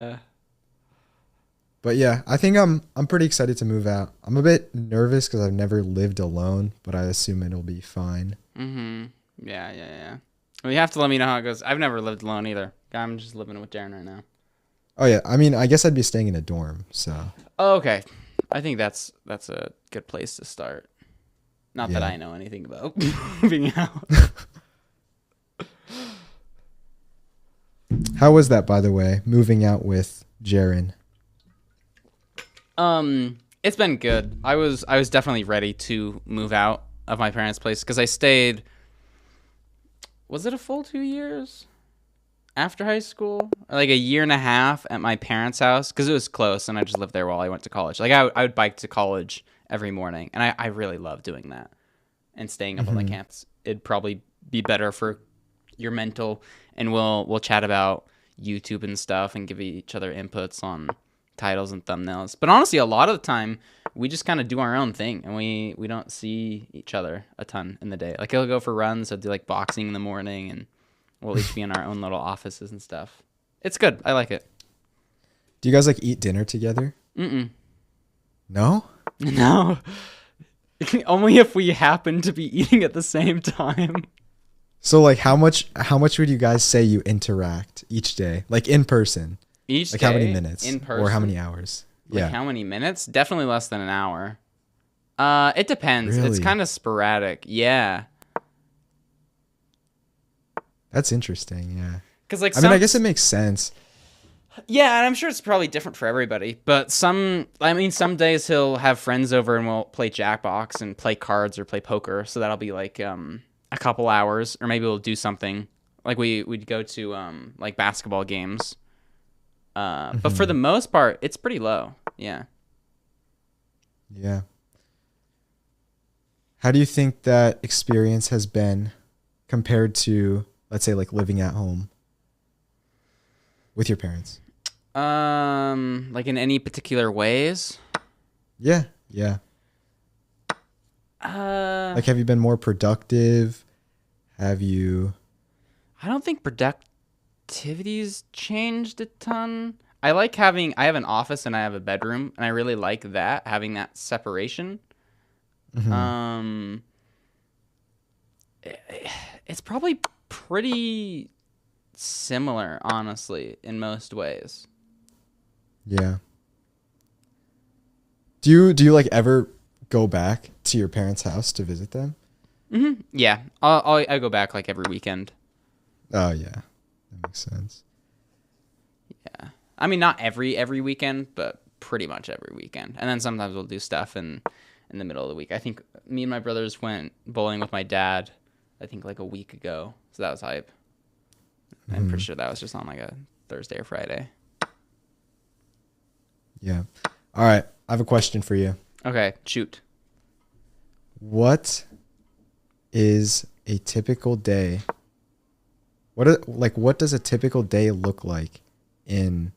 Uh, But yeah, I think I'm pretty excited to move out. I'm a bit nervous because I've never lived alone, but I assume it'll be fine. mm-hmm. Yeah, yeah, yeah. Well, you have to let me know how it goes. I've never lived alone either. I'm just living with Darren right now. Oh yeah, I mean, I guess I'd be staying in a dorm, so Oh, okay. I think that's a good place to start. Not that yeah. I know anything about moving out. How was that, by the way, moving out with Jaren? It's been good. I was definitely ready to move out of my parents' place because I stayed. Was it a full 2 years after high school? Or like a year and a half at my parents' house because it was close and I just lived there while I went to college. Like I would bike to college every morning and I really love doing that and staying up on the Hmm. campus. It'd probably be better for your mental, and we'll chat about YouTube and stuff and give each other inputs on titles and thumbnails. But honestly, a lot of the time we just kind of do our own thing and we don't see each other a ton in the day. Like he'll go for runs, I'll do like boxing in the morning, and we'll each be in our own little offices and stuff. It's good. I like it. Do you guys like eat dinner together? Mm-mm. No? No. Only if we happen to be eating at the same time. So like how much would you guys say you interact each day? Like in person? Each Like how many day minutes in or how person. many hours? Like Yeah. how many minutes? Definitely less than an hour. It depends. It's Really? kind of sporadic. Yeah. That's interesting. Yeah. Cuz like I mean, I some guess it makes sense. yeah, and I'm sure it's probably different for everybody, but some days he'll have friends over and we'll play Jackbox and play cards or play poker, so that'll be like a couple hours, or maybe we'll do something like we'd go to like basketball games. But for Hmm. the most part, it's pretty low. Yeah. Yeah. How do you think that experience has been compared to, let's say, like living at home with your parents? Like in any particular ways? Yeah. Yeah. Uh Like, have you been more productive? Have you? I don't think productivity's changed a ton. I have an office and I have a bedroom, and I really like that, having that separation. Mhm. Um, it's probably pretty similar, honestly, in most ways. Yeah. Do you like ever go back to your parents' house to visit them? Yeah, I go back like every weekend. Oh yeah, that makes sense. Yeah, I mean not every weekend, but pretty much every weekend. And then sometimes we'll do stuff in the middle of the week. I think me and my brothers went bowling with my dad. I think like a week ago, so that was hype. I'm pretty Hmm. sure that was just on like a Thursday or Friday. Yeah. All right. I have a question for you. Okay, shoot. What is a typical day? What does a typical day look like in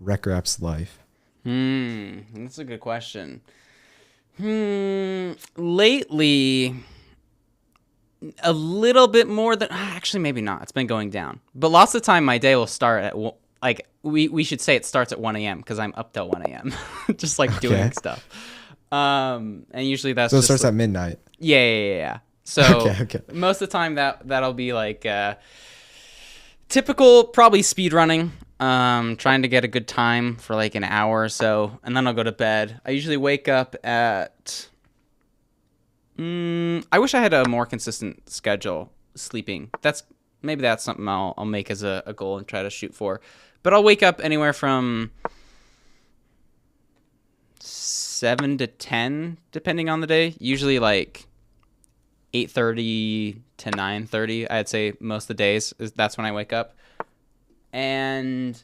Rekrap's life? That's a good question. Lately, a little bit more than actually maybe not. It's been going down, but lots of the time my day will start at like we should say it starts at 1 a.m. because I'm up till 1 a.m. just like doing Okay. stuff. And usually that's So it just starts at midnight. yeah, yeah, yeah, yeah. Okay. So Okay. most of the time that'll be like typical, probably speed running. Trying to get a good time for like an hour or so, and then I'll go to bed. I usually wake up at. I wish I had a more consistent schedule sleeping. Maybe that's something I'll make as a goal and try to shoot for. But I'll wake up anywhere from 7 to 10, depending on the day. Usually like 8:30 to 9:30. I'd say most of the days that's when I wake up. And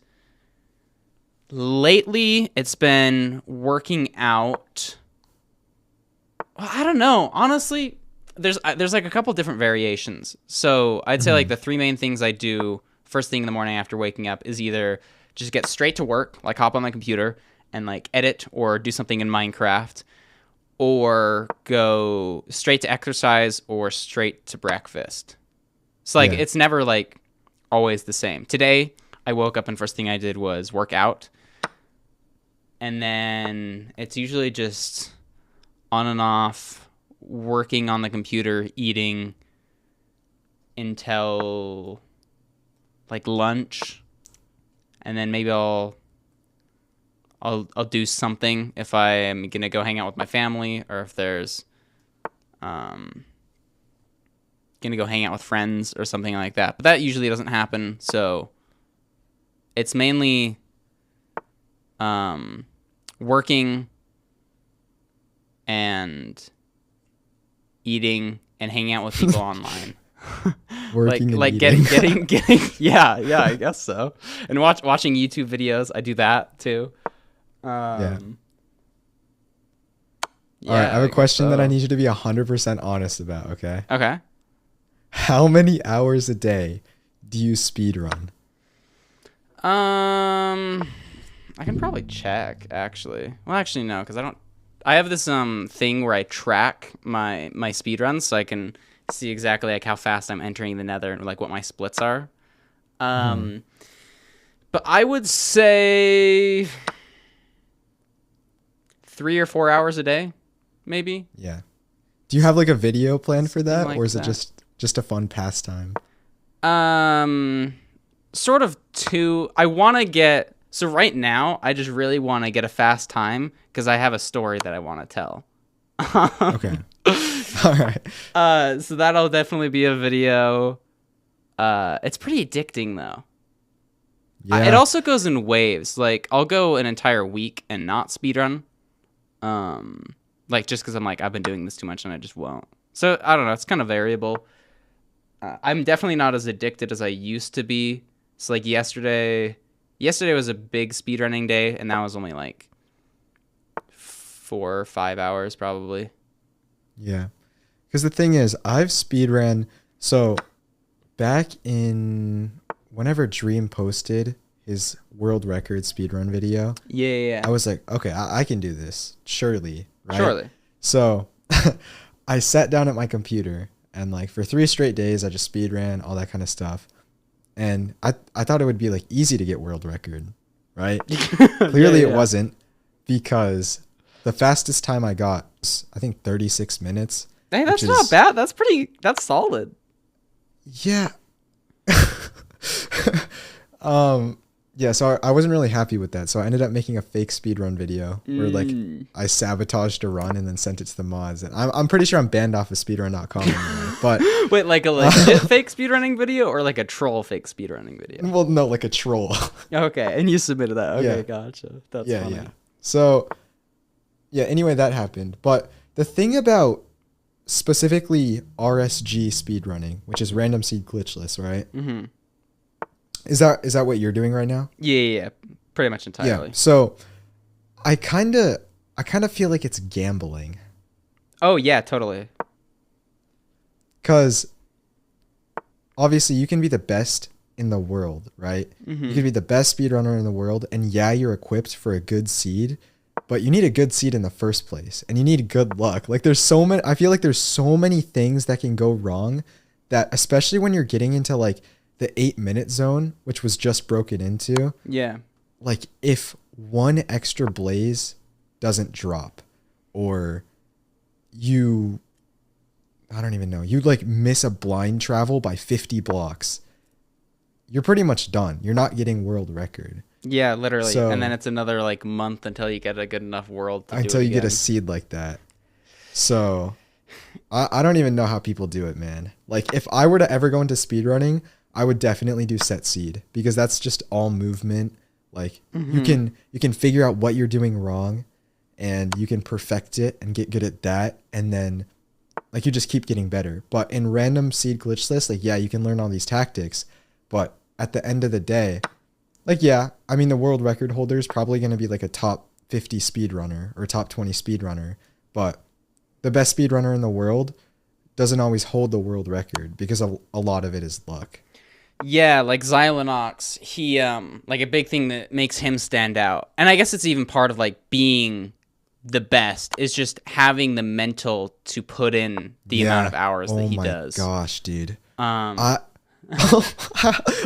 lately, it's been working out. Well, I don't know. Honestly, there's like a couple different variations. So I'd say like Hmm. the three main things I do first thing in the morning after waking up is either just get straight to work, like hop on my computer and like edit or do something in Minecraft, or go straight to exercise or straight to breakfast. So like Yeah. it's never like always the same. Today I woke up and first thing I did was work out. And then it's usually just on and off, working on the computer, eating until like lunch. And then maybe I'll do something if I am gonna go hang out with my family, or if there's gonna go hang out with friends or something like that. But that usually doesn't happen. So it's mainly working and eating and hanging out with people online. Working like and getting yeah, I guess so. And watching YouTube videos, I do that too. Yeah. Yeah, All right, I have a guess question that I so. need you to be 100% honest about, okay? Okay. How many hours a day do you speed run? I can probably check actually. Well, actually no, because I don't. I have this thing where I track my speed runs, so I can see exactly like how fast I'm entering the Nether and like what my splits are. But I would say 3 or 4 hours a day, maybe. Yeah. Do you have like a video plan for Something that, like or is it that. just a fun pastime? Sort of two. I want to get. So right now, I just really want to get a fast time because I have a story that I want to tell. Okay. All right. So that'll definitely be a video. It's pretty addicting though. It Yeah. also goes in waves. Like I'll go an entire week and not speedrun. Like just because I'm like I've been doing this too much and I just won't. So I don't know. It's kind of variable. I'm definitely not as addicted as I used to be. So like yesterday was a big speedrunning day, and that was only like 4 or 5 hours probably. Yeah. Because the thing is, I've speed ran. So back in whenever Dream posted his world record speedrun video, Yeah. I was like, okay, I can do this. Surely. Right. Surely. So I sat down at my computer and like for 3 straight days, I just speed ran, all that kind of stuff. And I thought it would be like easy to get world record, right? Clearly Yeah. it wasn't, because the fastest time I got was, I think, 36 minutes. Hey, that's which not is- bad. That's solid. Yeah. Yeah, so I wasn't really happy with that. So I ended up making a fake speedrun video where like I sabotaged a run and then sent it to the mods. And I'm pretty sure I'm banned off of speedrun.com anyway. But Wait, like a legit fake speedrunning video or like a troll fake speedrunning video? well, no, like a troll. Okay, and you submitted that. Okay, Yeah. gotcha. That's Yeah, funny. yeah. So yeah, anyway, that happened. But the thing about specifically RSG speedrunning, which is random seed glitchless, right? Mm-hmm. Is that what you're doing right now? Yeah. Pretty much entirely. Yeah. So I kind of feel like it's gambling, Oh yeah, totally. cuz obviously you can be the best in the world, right? Mm-hmm. You can be the best speedrunner in the world, and yeah, you're equipped for a good seed, but you need a good seed in the first place, and you need good luck. Like I feel like there's so many things that can go wrong, that especially when you're getting into like the 8-minute zone, which was just broken into, Yeah. like if one extra blaze doesn't drop, or I don't even know, you like miss a blind travel by 50 blocks, you're pretty much done. You're not getting world record Yeah, literally. So- And then it's another like month until you get a good enough world to until do it you get a again. seed like that. So I don't even know how people do it, man. Like if I were to ever go into speedrunning, I would definitely do set seed, because that's just all movement. Like you can figure out what you're doing wrong, and you can perfect it and get good at that, and then like you just keep getting better. But in random seed glitchless, like yeah, you can learn all these tactics, but at the end of the day, like yeah, I mean the world record holder is probably going to be like a top 50 speedrunner or top 20 speedrunner, but the best speedrunner in the world doesn't always hold the world record, because a lot of it is luck. Yeah, like Xylonox, he like a big thing that makes him stand out. And I guess it's even part of like being the best is just having the mental to put in the amount of hours that he does. Oh my gosh, dude. Um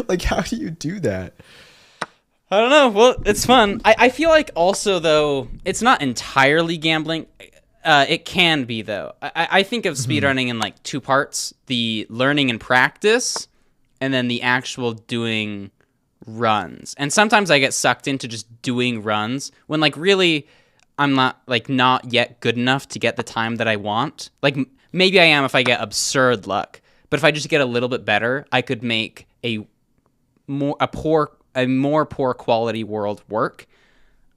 Like how do you do that? I don't know. Well, it's fun. I feel like also though it's not entirely gambling. It can be though. I think of speedrunning in like two parts: the learning and practice, and then the actual doing runs. And sometimes I get sucked into just doing runs when like really I'm not yet good enough to get the time that I want. Like maybe I am if I get absurd luck, but if I just get a little bit better, I could make a more poor quality world work.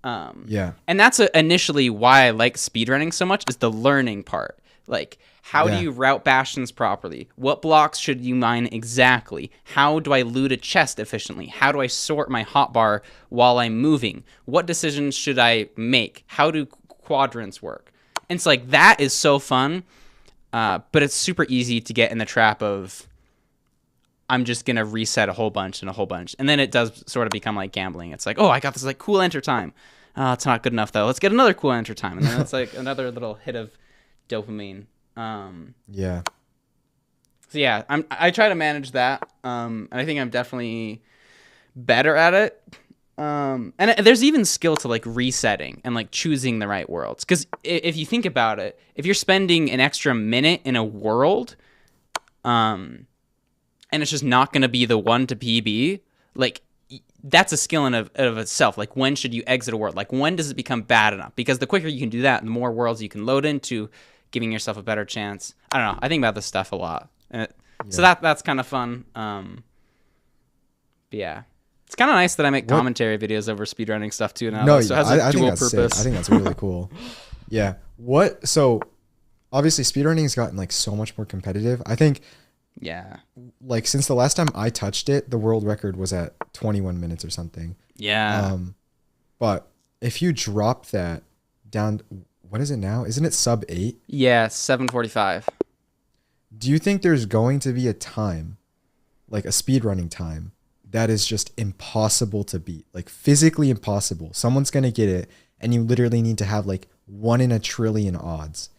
Yeah. And that's initially why I like speedrunning so much is the learning part. Like, how do Yeah. you route bastions properly? What blocks should you mine exactly? How do I loot a chest efficiently? How do I sort my hotbar while I'm moving? What decisions should I make? How do quadrants work? And it's like, that is so fun, but it's super easy to get in the trap of, I'm just going to reset a whole bunch and a whole bunch. And then it does sort of become like gambling. It's like, oh, I got this like cool enter time. It's not good enough though. Let's get another cool enter time. And then it's like another little hit of dopamine. Yeah. So yeah, I try to manage that. And I think I'm definitely better at it. And there's even skill to like resetting and like choosing the right worlds. Because if you think about it, if you're spending an extra minute in a world, and it's just not going to be the one to PB, like that's a skill in of itself. Like when should you exit a world? Like when does it become bad enough? Because the quicker you can do that, the more worlds you can load into, giving yourself a better chance. I don't know. I think about this stuff a lot. So that's kind of fun. But yeah. It's kind of nice that I make commentary videos over speedrunning stuff too now. No, So it has a I think dual that's purpose. sick. I think that's really cool. Yeah. So obviously speedrunning has gotten like so much more competitive. I think Yeah. like since the last time I touched it, the world record was at 21 minutes or something. Yeah. But if you drop that down, what is it now? Isn't it sub 8? Yeah, 7:45. Do you think there's going to be a time, like a speedrunning time, that is just impossible to beat? Like physically impossible. Someone's going to get it and you literally need to have like 1 in a trillion odds.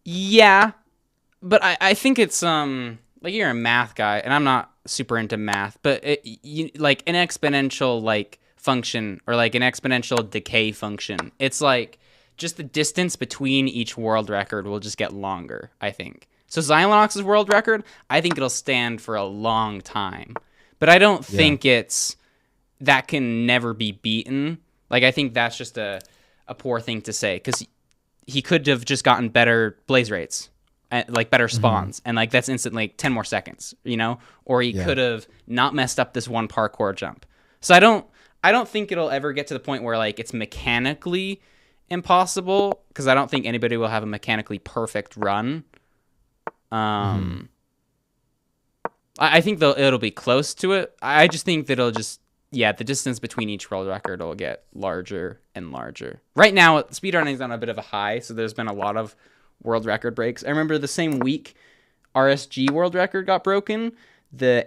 Yeah. But I think it's like you're a math guy and I'm not super into math, but like an exponential like function or like an exponential decay function. It's like just the distance between each world record will just get longer, I think. So Xylonox's world record, I think it'll stand for a long time. But I don't think that can never be beaten. Like I think that's just a poor thing to say cuz he could have just gotten better blaze rates. Like better spawns, and like that's instantly like 10 more seconds, you know, or he could have not messed up this one parkour jump. So I don't think it'll ever get to the point where like it's mechanically impossible because I don't think anybody will have a mechanically perfect run. I think it'll be close to it. I just think that the distance between each world record will get larger and larger. Right now, speedrunning's on a bit of a high, so there's been a lot of world record breaks. I remember the same week RSG world record got broken, the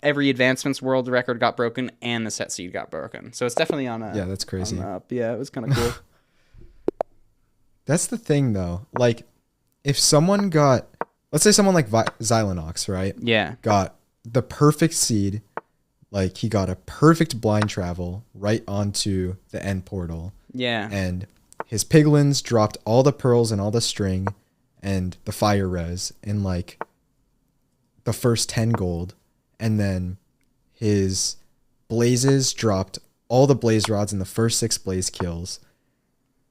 every advancements world record got broken, and the set seed got broken. So it's definitely on a That's crazy. up. Yeah, it was kind of cool. That's the thing though. Like if someone got, let's say someone like Xylonox, right? Yeah. Got the perfect seed, like he got a perfect blind travel right onto the end portal. Yeah. And his piglins dropped all the pearls and all the string and the fire res in like the first 10 gold. And then his blazes dropped all the blaze rods in the first 6 blaze kills.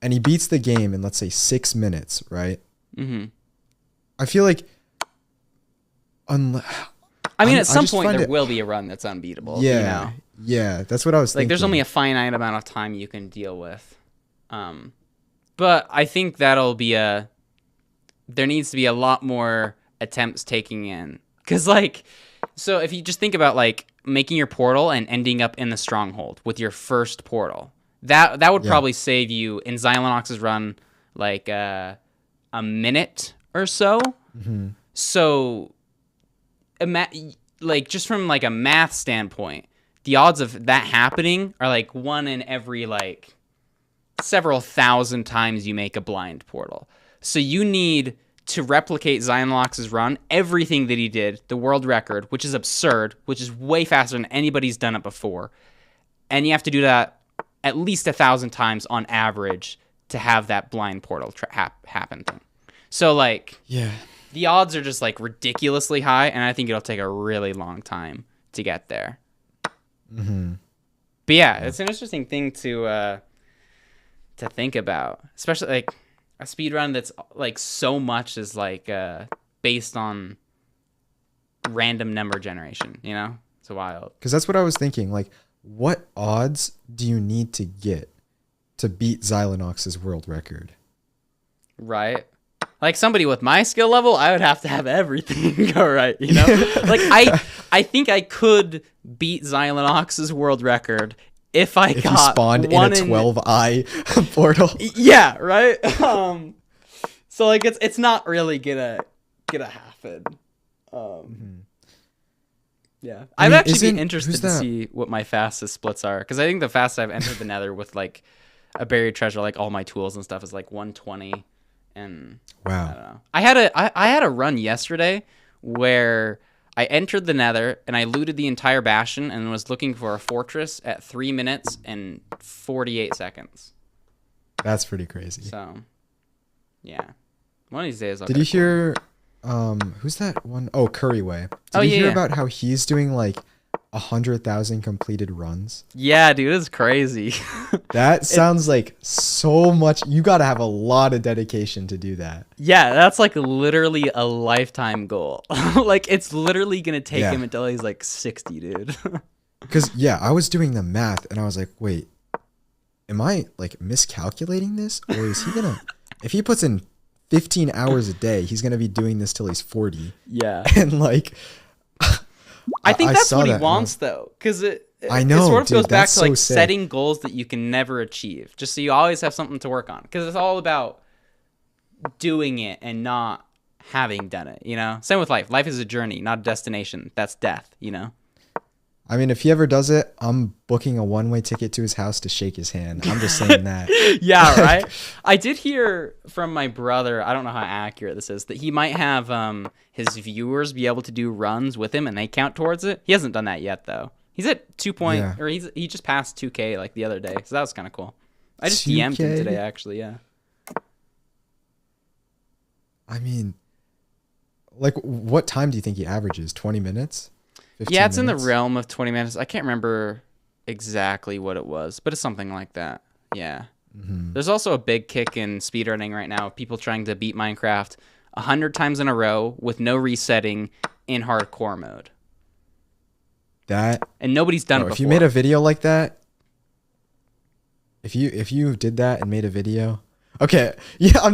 And he beats the game in, let's say, 6 minutes, right? Mm-hmm. I feel like... I mean, at some point, there will be a run that's unbeatable. Yeah. You know? Yeah, that's what I was thinking. Like, there's only a finite amount of time you can deal with. But I think that'll be there needs to be a lot more attempts taking in. Because, like, so if you just think about, like, making your portal and ending up in the stronghold with your first portal, that would probably save you, in Xylonox's run, like, a minute or so. Mm-hmm. So, like, just from, like, a math standpoint, the odds of that happening are, like, 1 in every, like, several thousand times you make a blind portal. So you need to replicate Xylonox's run, everything that he did, the world record, which is absurd, which is way faster than anybody's done it before. And you have to do that at least 1,000 times on average to have that blind portal happen thing. So, like, Yeah. the odds are just, like, ridiculously high, and I think it'll take a really long time to get there. Mm-hmm. But yeah, it's an interesting thing to think about, especially like a speed run that's like so much is like based on random number generation. You know, it's wild. Because that's what I was thinking. Like, what odds do you need to get to beat Xylonox's world record? Right. Like somebody with my skill level, I would have to have everything go right, you know? Like I think I could beat Xylonox's world record if I got you spawned in a 12-eye portal. Yeah, right? So like it's not really gonna happen. Yeah. I'd actually be interested to see what my fastest splits are, because I think the fastest I've entered the Nether with like a buried treasure, like all my tools and stuff, is like 120. And wow. I don't know. I had a run yesterday where I entered the Nether and I looted the entire bastion and was looking for a fortress at 3 minutes and 48 seconds. That's pretty crazy. So, yeah. One of these days I'll Did you hear who's that one? Oh, Curryway. Did you hear about how he's doing like 100,000 completed runs? Yeah, dude, it's crazy. That sounds like so much. You got to have a lot of dedication to do that. Yeah, that's like literally a lifetime goal. Like it's literally going to take him until he's like 60, dude. Because I was doing the math and I was like, wait, am I like miscalculating this? Or is he going to, if he puts in 15 hours a day, he's going to be doing this till he's 40. Yeah. And like, I think that's what he wants, though, because I know, it sort of dude, goes back to like so setting goals that you can never achieve, just so you always have something to work on. Because it's all about doing it and not having done it. You know, same with life. Life is a journey, not a destination. That's death. You know. I mean, if he ever does it, I'm booking a one-way ticket to his house to shake his hand. I'm just saying that. Yeah, right? I did hear from my brother, I don't know how accurate this is, that he might have his viewers be able to do runs with him and they count towards it. He hasn't done that yet, though. He's at 2 point, or he just passed 2K like the other day, so that was kind of cool. I just 2K? DM'd him today, actually, yeah. I mean, like, what time do you think he averages? 20 minutes? Yeah, it's minutes? In the realm of 20 minutes. I can't remember exactly what it was, but it's something like that. Yeah. Mm-hmm. There's also a big kick in speedrunning right now of people trying to beat Minecraft 100 times in a row with no resetting in hardcore mode. And nobody's done it before. If you made a video like that, if you did that and made a video, okay, yeah, I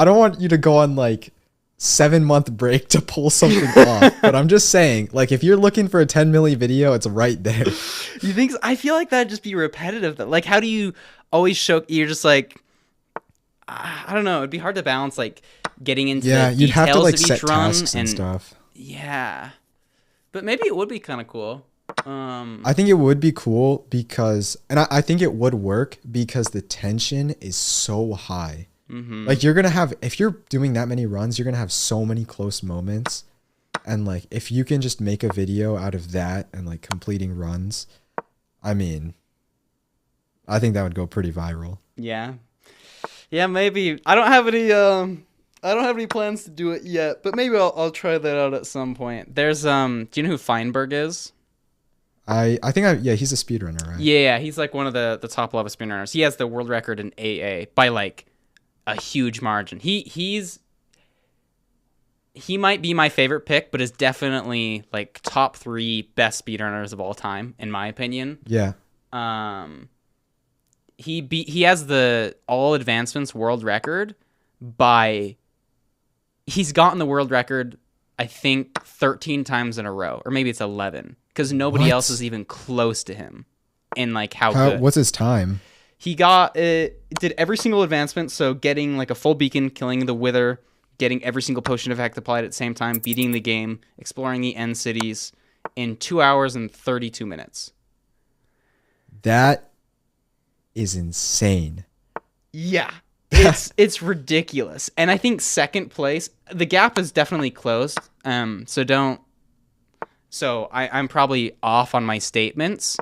don't want you to go on like 7-month break to pull something off, but I'm just saying, like, if you're looking for a 10 milli video, it's right there. You think so? I feel like that'd just be repetitive though. Like, how do you always show? You're just like, I don't know. It'd be hard to balance like getting into the you'd have to like of set each run tasks and stuff. Yeah, but maybe it would be kind of cool. I think it would be cool because, and I think it would work because the tension is so high. Mm-hmm. Like you're going to have, if you're doing that many runs, you're going to have so many close moments. And like, if you can just make a video out of that and like completing runs, I mean, I think that would go pretty viral. Yeah. Yeah, maybe. I don't have any plans to do it yet, but maybe I'll try that out at some point. There's, do you know who Feinberg is? I think he's a speedrunner, right? Yeah, he's like one of the top level speedrunners. He has the world record in AA by like a huge margin. He might be my favorite pick, but is definitely like top 3 best speedrunners of all time, in my opinion. Yeah. He has the all advancements world record he's gotten the world record, I think 13 times in a row, or maybe it's 11, because nobody else is even close to him in like how good. What's his time? He did every single advancement, so getting like a full beacon, killing the wither, getting every single potion effect applied at the same time, beating the game, exploring the end cities in 2 hours and 32 minutes. That is insane. Yeah. It's ridiculous. And I think second place, the gap is definitely closed. So I'm probably off on my statements,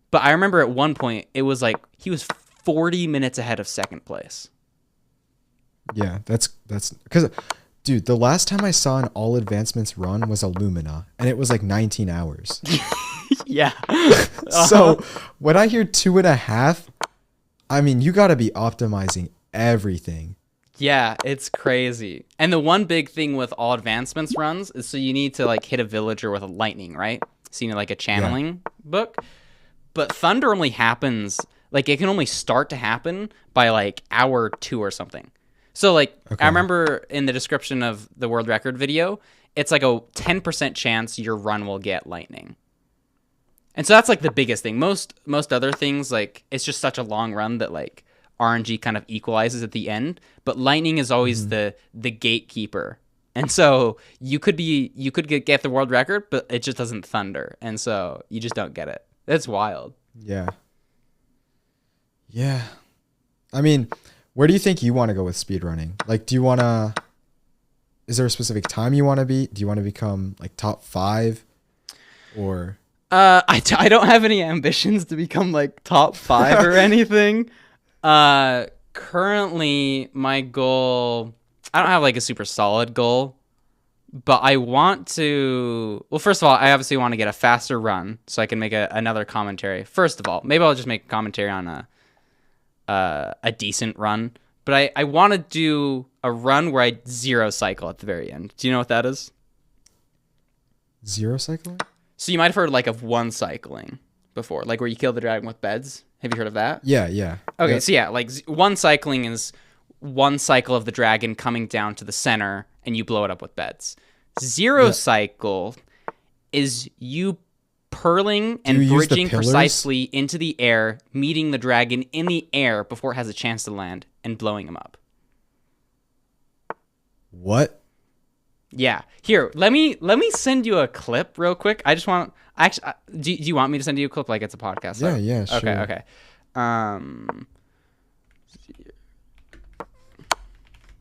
but I remember at one point it was like he was 40 minutes ahead of second place. Yeah, that's because, dude, the last time I saw an all advancements run was Illumina, and it was like 19 hours. Yeah. So when I hear 2.5, I mean, you got to be optimizing everything. Yeah, it's crazy. And the one big thing with all advancements runs is so you need to like hit a villager with a lightning, right? So you need like a channeling book. But thunder only happens, like it can only start to happen by like hour 2 or something. So like I remember in the description of the world record video, it's like a 10% chance your run will get lightning. And so that's like the biggest thing. Most other things, like it's just such a long run that like RNG kind of equalizes at the end, but lightning is always the gatekeeper. And so you could get the world record, but it just doesn't thunder. And so you just don't get it. It's wild. Yeah. Yeah. I mean, where do you think you want to go with speedrunning? Like, is there a specific time you want to be? Do you want to become like top 5 or? I don't have any ambitions to become like top 5 or anything. Currently my goal, I don't have like a super solid goal, but I want to, well, first of all, I obviously want to get a faster run so I can make another commentary. First of all, maybe I'll just make a commentary on a decent run, but I want to do a run where I 0 cycle at the very end. Do you know what that is? 0 cycling? So you might have heard like of 1 cycling before, like where you kill the dragon with beds. Have you heard of that? Yeah, yeah. Okay, so yeah, like 1 cycling is 1 cycle of the dragon coming down to the center and you blow it up with beds. 0 cycle is you purling and bridging precisely into the air, meeting the dragon in the air before it has a chance to land and blowing him up. What? Yeah. Here, let me send you a clip real quick. I just want actually do you want me to send you a clip like it's a podcast? Yeah, yeah, sure. Okay. I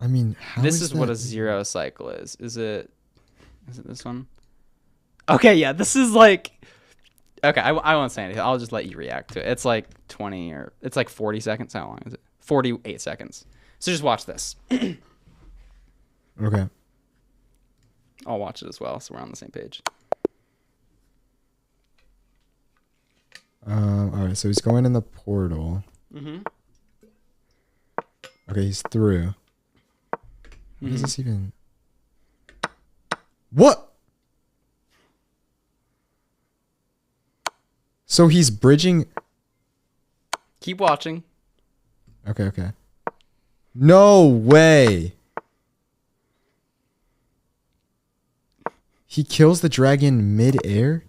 mean, this is what a 0 cycle is. Is it this one? Okay, yeah, this is like okay, I won't say anything. I'll just let you react to it. It's like 20 or it's like 40 seconds. How long is it? 48 seconds. So just watch this. Okay. I'll watch it as well, so we're on the same page. All right, so he's going in the portal. Mm-hmm. Okay, he's through. What is this even? What? So he's bridging. Keep watching. Okay. No way. He kills the dragon mid-air?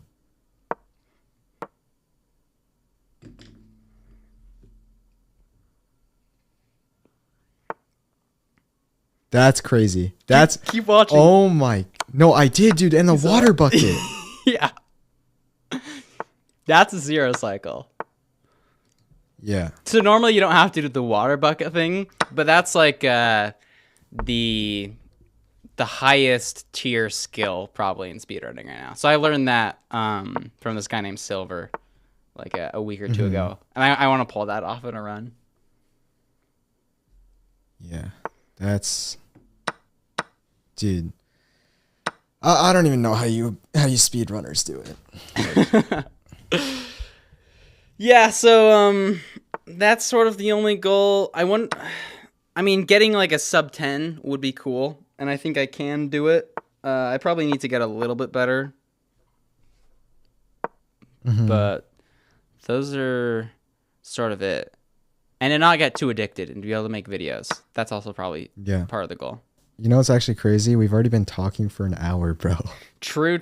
That's crazy. Keep watching. Oh my. No, I did, dude. And the water bucket. Yeah. That's a 0 cycle. Yeah. So normally you don't have to do the water bucket thing, but that's like the highest tier skill probably in speedrunning right now. So I learned that from this guy named Silver like a week or 2 ago. And I want to pull that off in a run. Yeah. That's... Dude. I don't even know how you speedrunners do it. Yeah, so that's sort of the only goal. I mean, getting like a sub 10 would be cool, and I think I can do it. I probably need to get a little bit better. But those are sort of it. And to not get too addicted and be able to make videos. That's also probably part of the goal. You know what's actually crazy? We've already been talking for an hour, bro. True.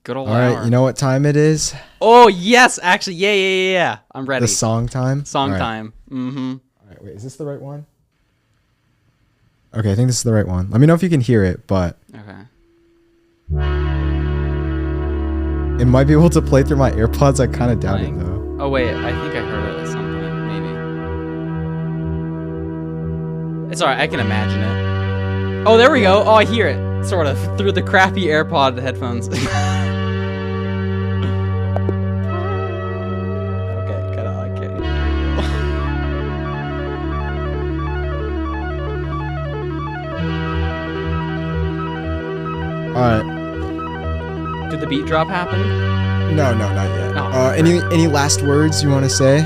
Good old hour. All right, you know what time it is? Oh, yes, actually. Yeah. I'm ready. The song time? Time. Mm-hmm. All right, wait, is this the right one? Okay, I think this is the right one. Let me know if you can hear it, but... Okay. It might be able to play through my AirPods. I kind of doubt it, though. Oh, wait. I think I heard it at some point. It's alright, I can imagine it. Oh, there we go. Oh, I hear it. Sort of. Through the crappy AirPod headphones. Okay, cut out. I can't hear All right. Did the beat drop happen? No, not yet. Oh, any last words you want to say?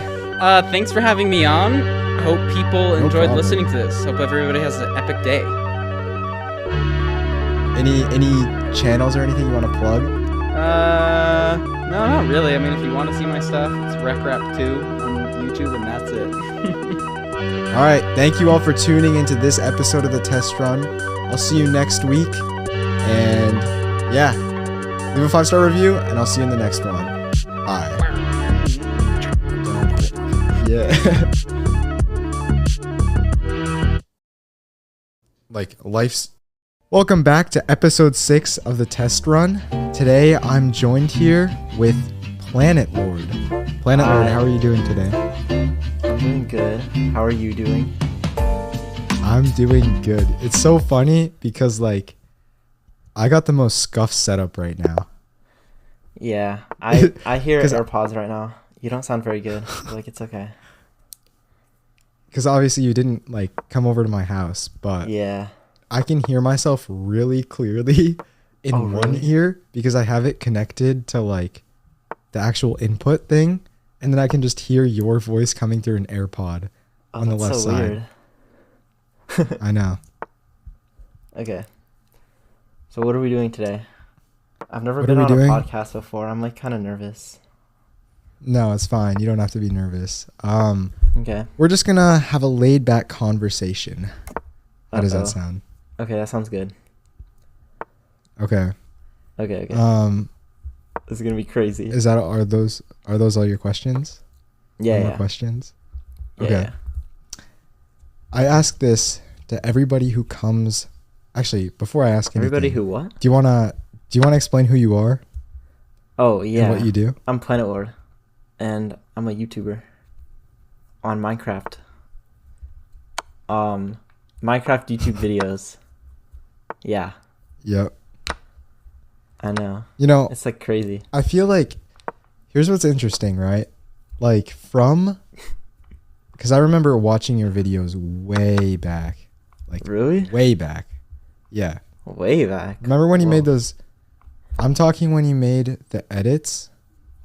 Thanks for having me on. Hope people enjoyed problem. listening to this. Hope everybody has an epic day. Any channels or anything you want to plug? No, not really. I mean, if you want to see my stuff, it's RecRap2 on YouTube, and that's it. All right. Thank you all for tuning into this episode of the test run. I'll see you next week. And yeah, leave a 5-star review, and I'll see you in the next one. Bye. Yeah. Like life's. Welcome back to episode 6 of the test run. Today I'm joined here with Planet Lord. Planet Lord, how are you doing today? I'm doing good. How are you doing? I'm doing good. It's so funny because like I got the most scuffed setup right now. Yeah, I hear 'Cause AirPods right now. You don't sound very good. Like it's okay. Because obviously you didn't like come over to my house, but Yeah. I can hear myself really clearly in Oh, one really? ear because I have it connected to like the actual input thing, and then I can just hear your voice coming through an AirPod Oh, on the that's left so side. weird. I know. Okay. So what are we doing today? I've never What been are we on doing? a podcast before. I'm like kind of nervous. No, it's fine. You don't have to be nervous. Okay. We're just gonna have a laid back conversation. How does that Uh-oh. sound? Okay, that sounds good. Okay. Okay. This is gonna be crazy. Is that are those all your questions? Yeah. No more Yeah. questions? Yeah, Okay. yeah. I ask this to everybody who comes. Actually, before I ask anything, Everybody who what? do you wanna explain who you are Oh yeah. and what you do? I'm Planet Lord, and I'm a YouTuber on Minecraft. Minecraft YouTube videos. Yeah, Yep. I know. You know, It's like crazy. I feel like here's what's interesting, right? Like because I remember watching your videos way back, like Really? way back. Yeah. Way back. Remember when you made Whoa. those? I'm talking when you made the edits,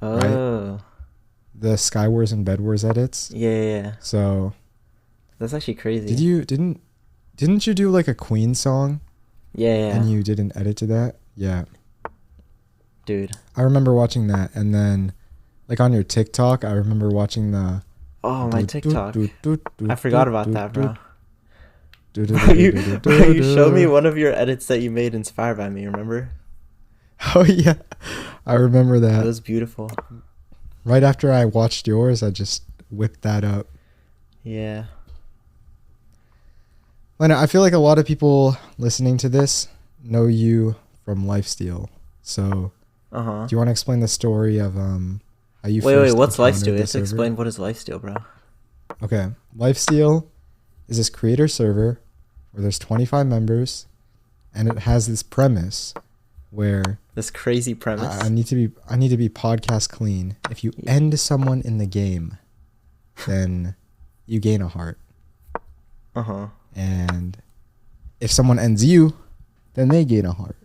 Oh. the Skywars and Bedwars edits. Yeah. So That's actually crazy. didn't you do like a Queen song Yeah. and you did an edit to that? Yeah. Dude. I remember watching that, and then like on your TikTok, I remember watching the. Oh, my TikTok. I forgot about that, bro. You You showed me one of your edits that you made inspired by me, remember? Oh yeah, I remember That that. was beautiful. Right after I watched yours, I just whipped that up. Yeah. Lena, I feel like a lot of people listening to this know you from Lifesteal. So, Uh-huh. do you want to explain the story of how you Wait, first what's encountered Lifesteal? the You have to server? explain what is Lifesteal, bro. Okay, Lifesteal is this creator server where there's 25 members, and it has this premise where This crazy premise. I need to be podcast clean. If you Yeah. end someone in the game, then you gain a heart. Uh-huh. And if someone ends you, then they gain a heart.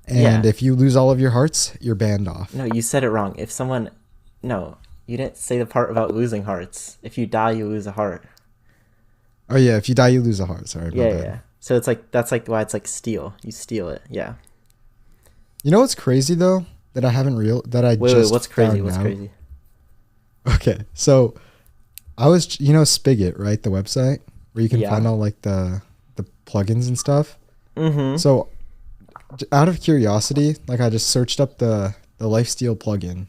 And Yeah. if you lose all of your hearts, you're banned off. No, you said it wrong. No, you didn't say the part about losing hearts. If you die, you lose a heart. Oh yeah, if you die, you lose a heart. Sorry, my bad. Yeah. So it's like, that's like why it's like steal. You steal it. Yeah. You know what's crazy though? That I haven't Wait, just what's crazy? found What's out? crazy? Okay, so I was, Spigot, right? The website where you can Yeah. find all like the plugins and stuff. Mm-hmm. So out of curiosity, like I just searched up the Lifesteal plugin,